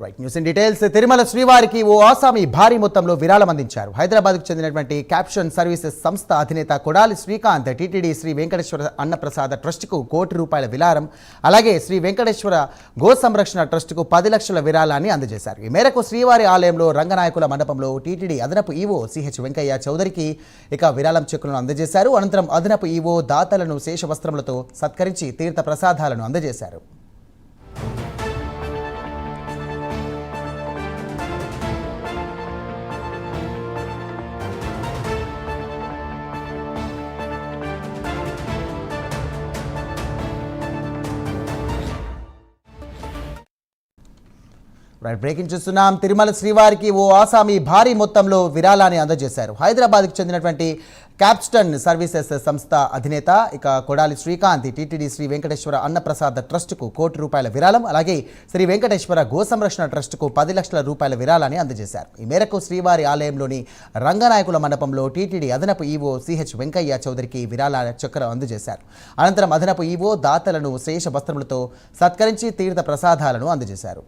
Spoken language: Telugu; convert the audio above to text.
Right news in details. Tirumala శ్రీవారికి ఓ ఆసామి భారీ మొత్తంలో విరాళం అందించారు. హైదరాబాద్కు చెందినటువంటి క్యాప్షన్ సర్వీసెస్ సంస్థ అధినేత కొడాలి శ్రీకాంత్ టీటీడీ శ్రీ వెంకటేశ్వర అన్నప్రసాద ట్రస్టుకు ₹1,00,00,000 విరాళం, అలాగే శ్రీ వెంకటేశ్వర గో సంరక్షణ ట్రస్టుకు 10 లక్షల విరాళాన్ని అందజేశారు. ఈ మేరకు శ్రీవారి ఆలయంలో రంగనాయకుల మండపంలో టీటీడీ అదనపు ఈవో సిహెచ్ వెంకయ్య చౌదరికి విరాళం చెక్కులను అందజేశారు. అనంతరం అదనపు ఈవో దాతలను శేషవస్త్రములతో సత్కరించి తీర్థ ప్రసాదాలను అందజేశారు. బ్రేకింగ్ చూస్తున్నాం. తిరుమల శ్రీవారికి ఓ ఆసామి భారీ మొత్తంలో విరాళాన్ని అందజేశారు. హైదరాబాద్కు చెందినటువంటి క్యాప్స్టన్ సర్వీసెస్ సంస్థ అధినేత కొడాలి శ్రీకాంత్ టీటీడీ శ్రీ వెంకటేశ్వర అన్నప్రసాద ట్రస్టుకు ₹1,00,00,000 విరాళం, అలాగే శ్రీ వెంకటేశ్వర గో సంరక్షణ ట్రస్టుకు ₹10 లక్షల విరాళాన్ని అందజేశారు. ఈ మేరకు శ్రీవారి ఆలయంలోని రంగనాయకుల మండపంలో టీటీడీ అదనపు ఈవో సిహెచ్ వెంకయ్య చౌదరికి విరాళాల చక్రం అందజేశారు. అనంతరం అదనపు ఈవో దాతలను శేష వస్త్రములతో సత్కరించి తీర్థ ప్రసాదాలను అందజేశారు.